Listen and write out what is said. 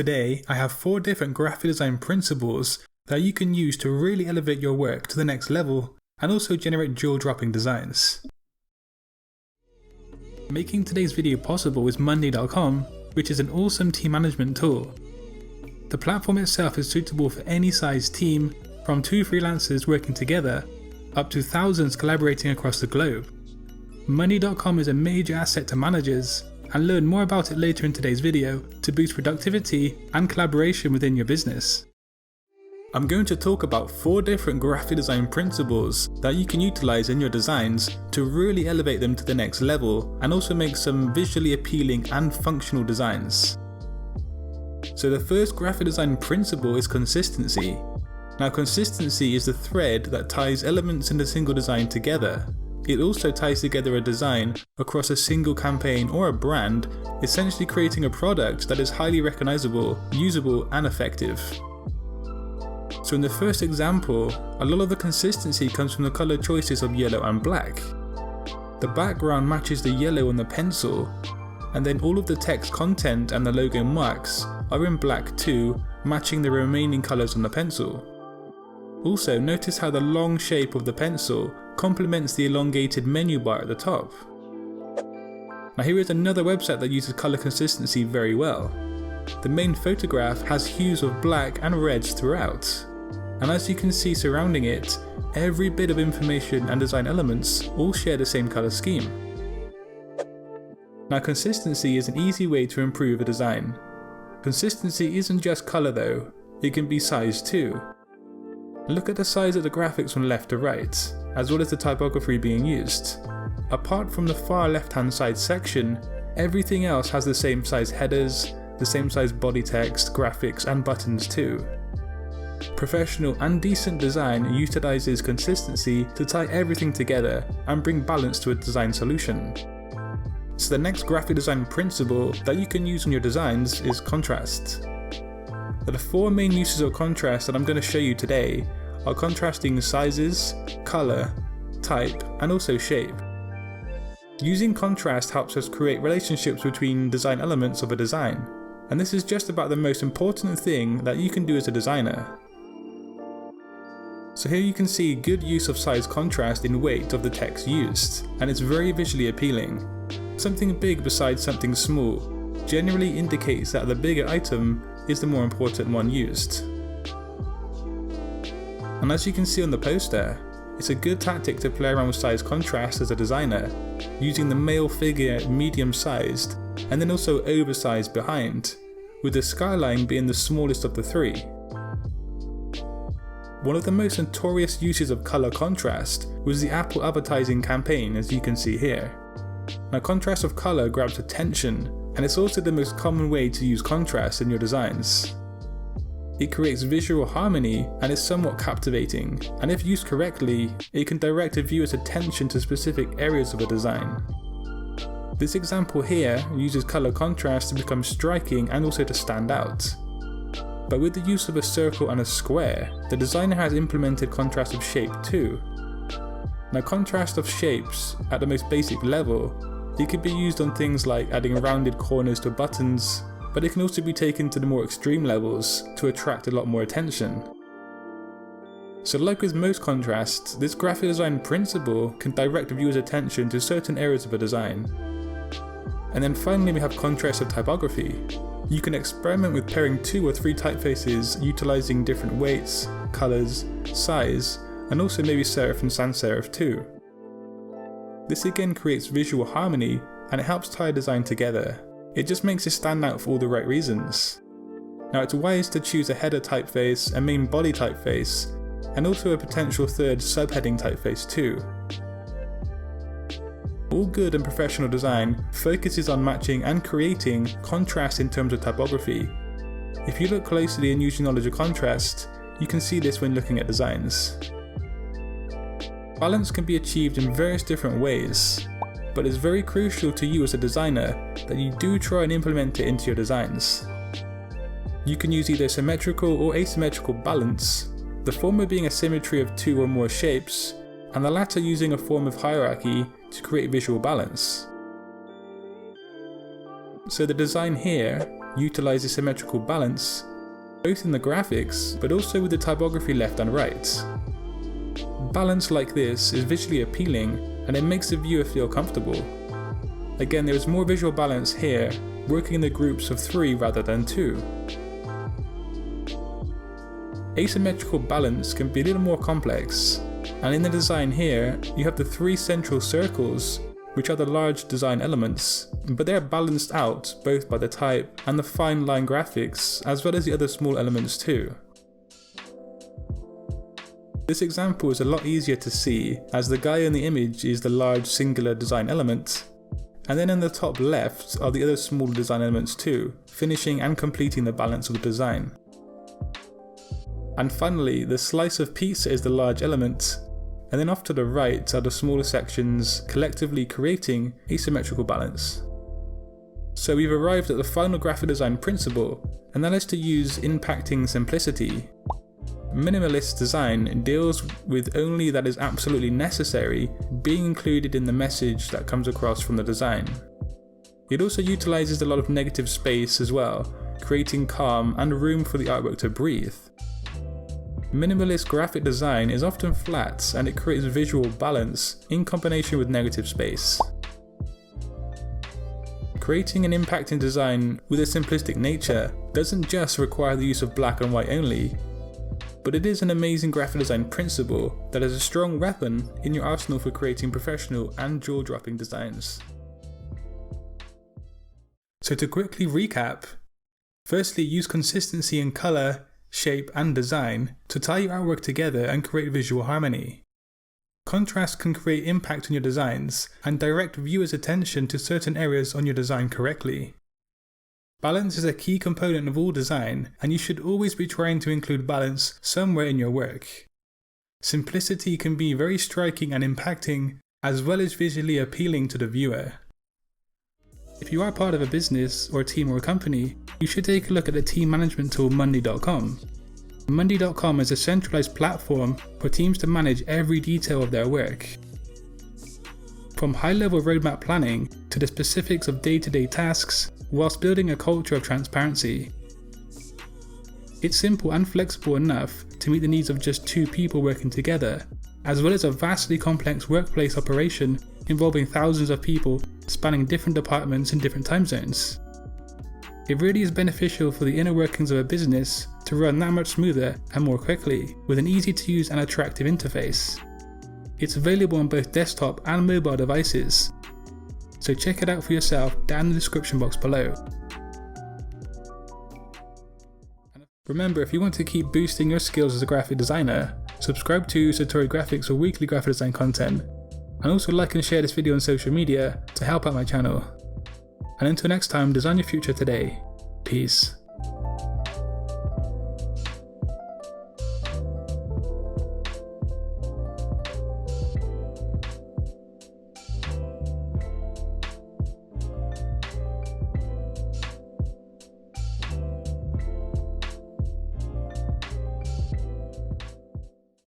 Today, I have 4 different graphic design principles that you can use to really elevate your work to the next level and also generate jaw-dropping designs. Making today's video possible is Monday.com, which is an awesome team management tool. The platform itself is suitable for any size team, from 2 freelancers working together up to thousands collaborating across the globe. Monday.com is a major asset to managers, and learn more about it later in today's video to boost productivity and collaboration within your business. I'm going to talk about 4 different graphic design principles that you can utilize in your designs to really elevate them to the next level and also make some visually appealing and functional designs. So the first graphic design principle is consistency. Now, consistency is the thread that ties elements in a single design together. It also ties together a design across a single campaign or a brand, essentially creating a product that is highly recognizable, usable, and effective. So in the first example, a lot of the consistency comes from the color choices of yellow and black. The background matches the yellow on the pencil, and then all of the text content and the logo marks are in black too, matching the remaining colors on the pencil. Also, notice how the long shape of the pencil complements the elongated menu bar at the top. Now here is another website that uses color consistency very well. The main photograph has hues of black and reds throughout, and as you can see surrounding it, every bit of information and design elements all share the same color scheme. Now, consistency is an easy way to improve a design. Consistency isn't just color though, it can be size too. Look at the size of the graphics from left to right, as well as the typography being used. Apart from the far left hand side section, everything else has the same size headers, the same size body text, graphics, and buttons too. Professional and decent design utilizes consistency to tie everything together and bring balance to a design solution. So the next graphic design principle that you can use on your designs is contrast. The 4 main uses of contrast that I'm going to show you today are contrasting sizes, color, type, and also shape. Using contrast helps us create relationships between design elements of a design, and this is just about the most important thing that you can do as a designer. So here you can see good use of size contrast in weight of the text used, and it's very visually appealing. Something big besides something small generally indicates that the bigger item is the more important one used. And as you can see on the poster, it's a good tactic to play around with size contrast as a designer, using the male figure medium sized and then also oversized behind, with the skyline being the smallest of the 3. One of the most notorious uses of color contrast was the Apple advertising campaign, as you can see here. Now, contrast of color grabs attention, and it's also the most common way to use contrast in your designs. It creates visual harmony and is somewhat captivating, and if used correctly, it can direct a viewer's attention to specific areas of a design. This example here uses color contrast to become striking and also to stand out. But with the use of a circle and a square, the designer has implemented contrast of shape too. Now, contrast of shapes at the most basic level, it could be used on things like adding rounded corners to buttons, but it can also be taken to the more extreme levels to attract a lot more attention. So like with most contrasts, this graphic design principle can direct a viewer's attention to certain areas of a design. And then finally we have contrast of typography. You can experiment with pairing 2 or 3 typefaces utilizing different weights, colors, size, and also maybe serif and sans serif too. This again creates visual harmony and it helps tie a design together. It just makes it stand out for all the right reasons. Now, it's wise to choose a header typeface, a main body typeface, and also a potential 3rd subheading typeface too. All good and professional design focuses on matching and creating contrast in terms of typography. If you look closely and use your knowledge of contrast, you can see this when looking at designs. Balance can be achieved in various different ways, but it's very crucial to you as a designer that you do try and implement it into your designs. You can use either symmetrical or asymmetrical balance, the former being a symmetry of 2 or more shapes, and the latter using a form of hierarchy to create visual balance. So the design here utilise symmetrical balance, both in the graphics but also with the typography left and right. Balance like this is visually appealing and it makes the viewer feel comfortable. Again, there is more visual balance here, working in the groups of 3 rather than 2. Asymmetrical balance can be a little more complex, and in the design here, you have the 3 central circles, which are the large design elements, but they are balanced out both by the type and the fine line graphics, as well as the other small elements too. This example is a lot easier to see, as the guy in the image is the large singular design element, and then in the top left are the other small design elements too, finishing and completing the balance of the design. And finally, the slice of pizza is the large element, and then off to the right are the smaller sections, collectively creating asymmetrical balance. So we've arrived at the final graphic design principle, and that is to use impacting simplicity. Minimalist design deals with only that is absolutely necessary being included in the message that comes across from the design. It also utilises a lot of negative space as well, creating calm and room for the artwork to breathe. Minimalist graphic design is often flat and it creates visual balance in combination with negative space. Creating an impacting design with a simplistic nature doesn't just require the use of black and white only, but it is an amazing graphic design principle that is a strong weapon in your arsenal for creating professional and jaw-dropping designs. So to quickly recap, firstly, use consistency in colour, shape and design to tie your artwork together and create visual harmony. Contrast can create impact on your designs and direct viewers' attention to certain areas on your design correctly. Balance is a key component of all design, and you should always be trying to include balance somewhere in your work. Simplicity can be very striking and impacting, as well as visually appealing to the viewer. If you are part of a business or a team or a company, you should take a look at the team management tool Monday.com. Monday.com is a centralized platform for teams to manage every detail of their work. From high-level roadmap planning to the specifics of day-to-day tasks, whilst building a culture of transparency. It's simple and flexible enough to meet the needs of just 2 people working together, as well as a vastly complex workplace operation involving thousands of people spanning different departments in different time zones. It really is beneficial for the inner workings of a business to run that much smoother and more quickly, with an easy to use and attractive interface. It's available on both desktop and mobile devices, so check it out for yourself down in the description box below. Remember, if you want to keep boosting your skills as a graphic designer, subscribe to Satori Graphics for weekly graphic design content, and also like and share this video on social media to help out my channel. And until next time, design your future today. Peace.